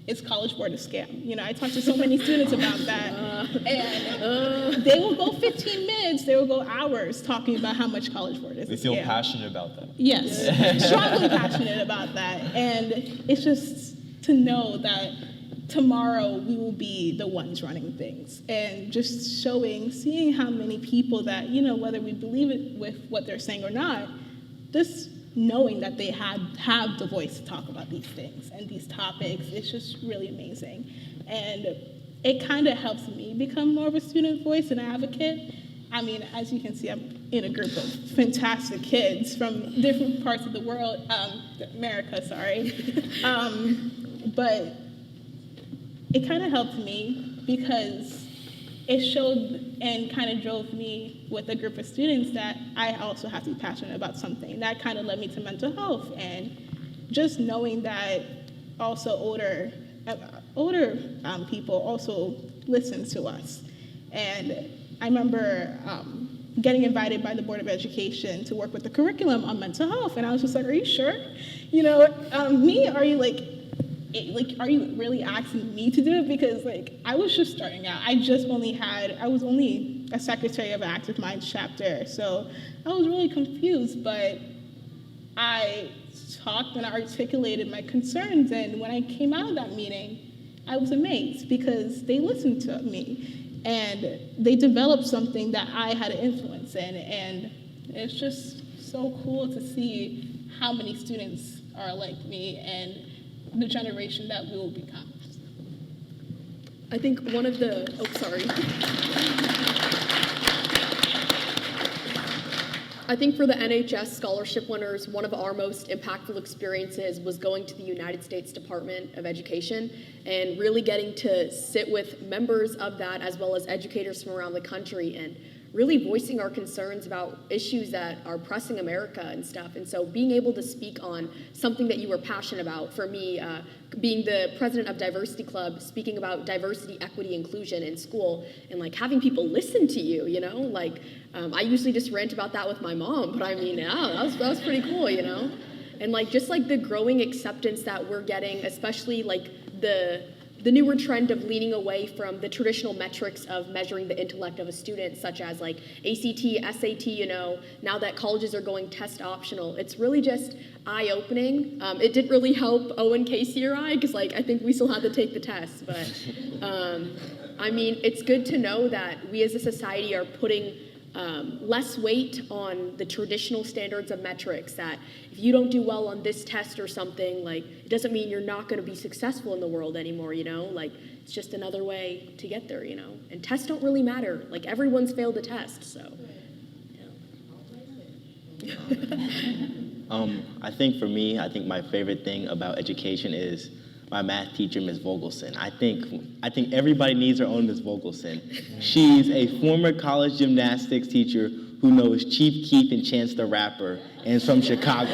is College Board a scam? I talk to so many students about that, and they will go 15 minutes, they will go hours talking about how much College Board is a scam. We feel passionate about that. Yes, strongly passionate about that, and it's just to know that tomorrow we will be the ones running things, and just seeing how many people that, whether we believe it with what they're saying or not, this knowing that they have the voice to talk about these things and these topics, it's just really amazing. And it kind of helps me become more of a student voice and advocate. I mean, as you can see, I'm in a group of fantastic kids from different parts of the world, America, sorry. But it kind of helped me because it showed and kind of drove me with a group of students that I also have to be passionate about something. That kind of led me to mental health, and just knowing that also older people also listen to us. And I remember getting invited by the Board of Education to work with the curriculum on mental health, and I was just are you sure? Are you are you really asking me to do it? Because I was just starting out. I was only a secretary of Active Minds chapter, so I was really confused, but I talked and I articulated my concerns, and when I came out of that meeting, I was amazed because they listened to me and they developed something that I had an influence in, and it's just so cool to see how many students are like me and the generation that we will become. I think one of the, I think for the NHS scholarship winners, one of our most impactful experiences was going to the United States Department of Education and really getting to sit with members of that as well as educators from around the country and really voicing our concerns about issues that are pressing America and stuff. And so being able to speak on something that you were passionate about, for me, being the president of Diversity Club, speaking about diversity, equity, inclusion in school, and having people listen to you, I usually just rant about that with my mom, but I mean, yeah, that was pretty cool, And just the growing acceptance that we're getting, especially the newer trend of leaning away from the traditional metrics of measuring the intellect of a student, such as ACT, SAT, now that colleges are going test optional, it's really just eye-opening. It didn't really help Owen, Casey, or I, because I think we still had to take the test, but I mean, it's good to know that we as a society are putting less weight on the traditional standards of metrics, that if you don't do well on this test or something, it doesn't mean you're not going to be successful in the world anymore, it's just another way to get there, and tests don't really matter, everyone's failed a test, so. Yeah. I think for me, my favorite thing about education is my math teacher, Ms. Vogelson. I think everybody needs their own Ms. Vogelson. She's a former college gymnastics teacher who knows Chief Keef and Chance the Rapper and is from Chicago.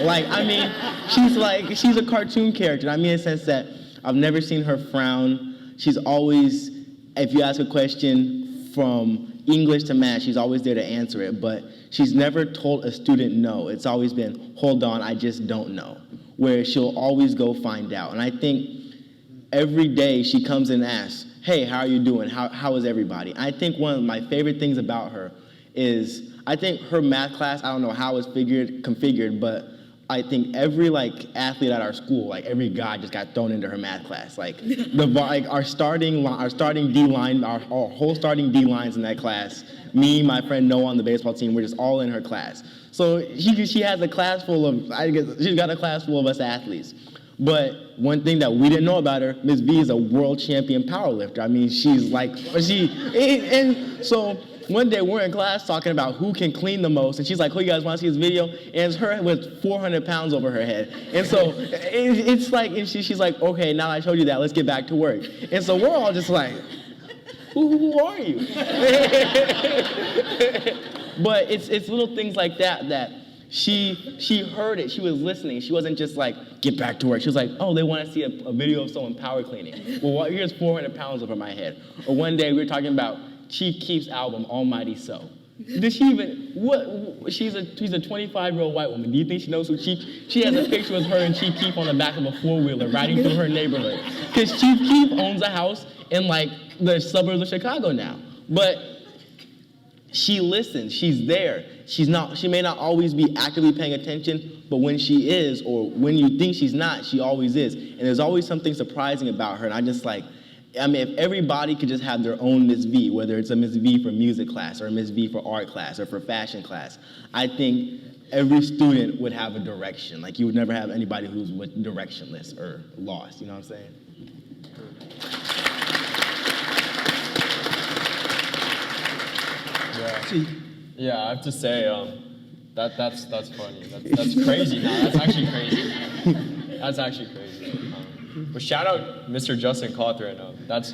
She's a cartoon character. I mean, in the sense that I've never seen her frown. She's always, if you ask a question from English to math, she's always there to answer it, but she's never told a student no. It's always been, hold on, I just don't know, where she'll always go find out. And I think every day she comes and asks, hey, how are you doing? How is everybody? I think one of my favorite things about her is, I think her math class, I don't know how it's configured, but I think every athlete at our school, every guy just got thrown into her math class. Our starting D line, our whole starting D lines in that class, me, my friend Noah on the baseball team, we're just all in her class. So she has a class full of, she's got a class full of us athletes. But one thing that we didn't know about her, Ms. V is a world champion powerlifter. I mean, and so one day we're in class talking about who can clean the most, and she's like, "Oh, you guys want to see this video?" And it's her with 400 pounds over her head. And so it's like, and she's like, "Okay, now I showed you that, let's get back to work." And so we're all just like, who are you? But it's little things like that she heard it, she was listening. She wasn't just like, get back to work. She was like, oh, they want to see a video of someone power cleaning. Well, here's 400 pounds over my head. Or one day we were talking about Chief Keef's album, Almighty So. Did she even, she's a 25-year-old white woman. Do you think she knows who she has a picture with her and Chief Keef on the back of a four-wheeler riding through her neighborhood. Because Chief Keef owns a house in the suburbs of Chicago now. But she listens, she's there. She may not always be actively paying attention, but when she is, or when you think she's not, she always is. And there's always something surprising about her. And if everybody could just have their own Miss V, whether it's a Miss V for music class, or a Miss V for art class, or for fashion class, I think every student would have a direction. You would never have anybody who's directionless or lost, you know what I'm saying? Yeah, I have to say, that's funny. That's crazy. No, that's actually crazy. That's actually crazy. But shout out Mr. Justin Cawthron. That's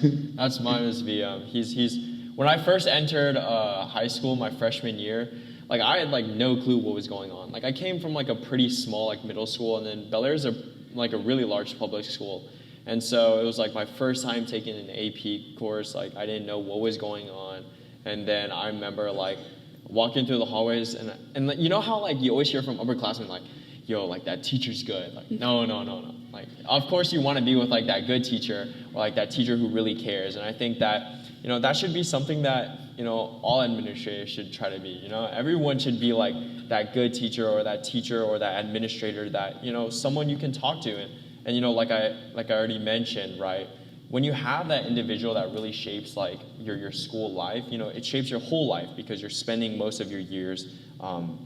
my Miss V. He's when I first entered high school my freshman year, I had no clue what was going on. I came from a pretty small middle school, and then Bel Air's a really large public school. And so it was my first time taking an AP course. I didn't know what was going on. And then I remember walking through the hallways, and you know how you always hear from upperclassmen yo, that teacher's good. No. Of course you want to be with that good teacher, or that teacher who really cares. And I think that that should be something that all administrators should try to be. Everyone should be that good teacher or that administrator that someone you can talk to. And like I already mentioned, right? When you have that individual that really shapes your school life, it shapes your whole life because you're spending most of your years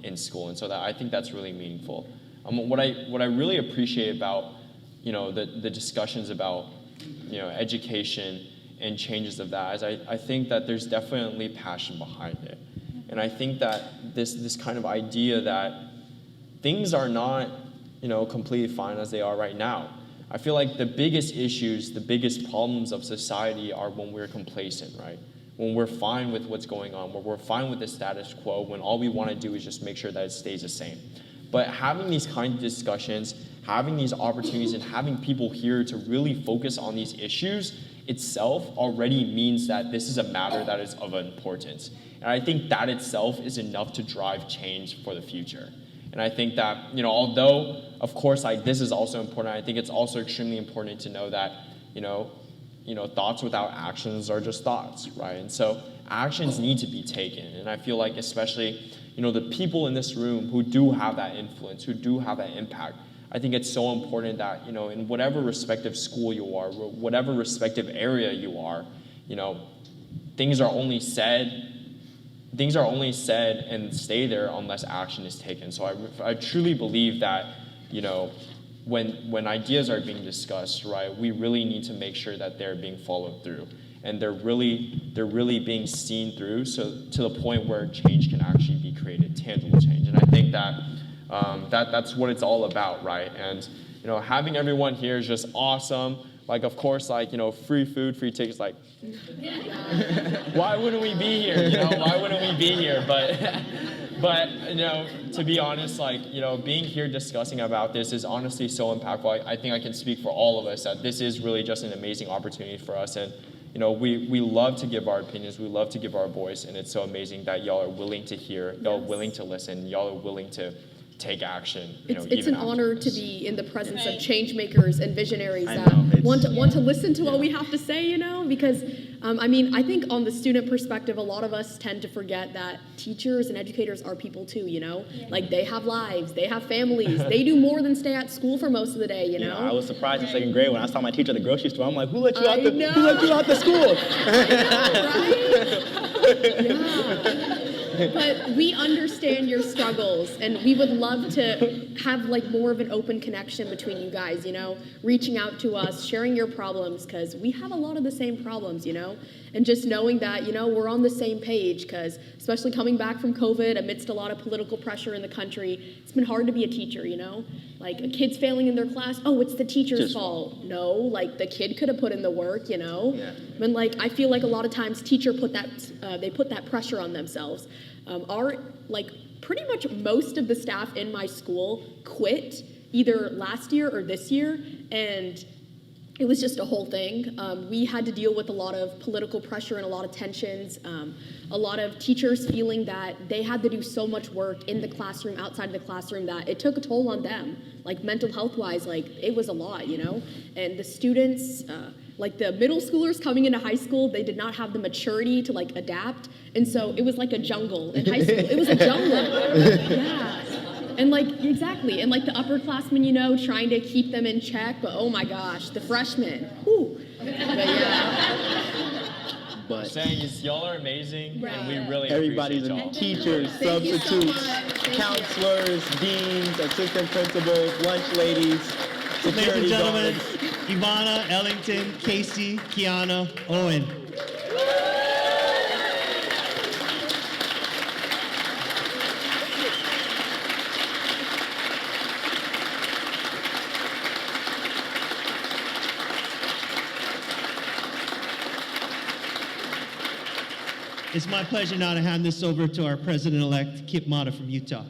in school, and so I think that's really meaningful. What I really appreciate about the discussions about education and changes of that is I think that there's definitely passion behind it, and I think that this kind of idea that things are not completely fine as they are right now. I feel the biggest issues, the biggest problems of society are when we're complacent, right? When we're fine with what's going on, when we're fine with the status quo, when all we want to do is just make sure that it stays the same. But having these kind of discussions, having these opportunities, and having people here to really focus on these issues itself already means that this is a matter that is of importance. And I think that itself is enough to drive change for the future. And I think that, although, of course, this is also important, I think it's also extremely important to know that, thoughts without actions are just thoughts, right? And so actions need to be taken. And I feel especially, the people in this room who do have that influence, who do have that impact, I think it's so important that, in whatever respective school you are, whatever respective area you are, things are only said and stay there unless action is taken. So I truly believe that, when ideas are being discussed, right, we really need to make sure that they're being followed through. And they're really being seen through, so to the point where change can actually be created, tangible change. And I think that that's what it's all about, right? And having everyone here is just awesome. Of course, free food, free tickets. Why wouldn't we be here? Why wouldn't we be here? But to be honest, being here discussing about this is honestly so impactful. I think I can speak for all of us that this is really just an amazing opportunity for us. And we love to give our opinions, we love to give our voice, and it's so amazing that y'all are willing to hear, y'all are willing to listen, y'all are willing to take action. It's an honor to be in the presence of change makers and visionaries I that know, want to listen to what we have to say, because I think on the student perspective, a lot of us tend to forget that teachers and educators are people too, Like they have lives, they have families, they do more than stay at school for most of the day, I was surprised in second grade when I saw my teacher at the grocery store. I'm like, who let you out I know. who let you out the school? Right? Yeah. But we understand your struggles, and we would love to have more of an open connection between you guys, reaching out to us, sharing your problems, because we have a lot of the same problems, and just knowing that, we're on the same page, because especially coming back from COVID amidst a lot of political pressure in the country, it's been hard to be a teacher, Like a kid's failing in their class, oh, it's the teacher's fault. No, the kid could have put in the work, Yeah. And I feel like a lot of times teacher put that pressure on themselves. Pretty much most of the staff in my school quit either last year or this year, and it was just a whole thing. We had to deal with a lot of political pressure and a lot of tensions, a lot of teachers feeling that they had to do so much work in the classroom, outside of the classroom, that it took a toll on them, mental health-wise, it was a lot, And the students, the middle schoolers coming into high school, they did not have the maturity to adapt, and so it was like a jungle in high school. It was a jungle, yeah. And exactly, and the upperclassmen, trying to keep them in check, but oh my gosh, the freshmen, whew. But yeah. But saying is y'all are amazing, and we really everybody's appreciate y'all. teachers, Thank you so substitutes, much. Thank you. counselors, deans, assistant principals, lunch ladies, Ladies security and gentlemen, guards. Ivana, Ellington, Casey, Kiana, Owen. It's my pleasure now to hand this over to our president-elect, Kip Mata from Utah.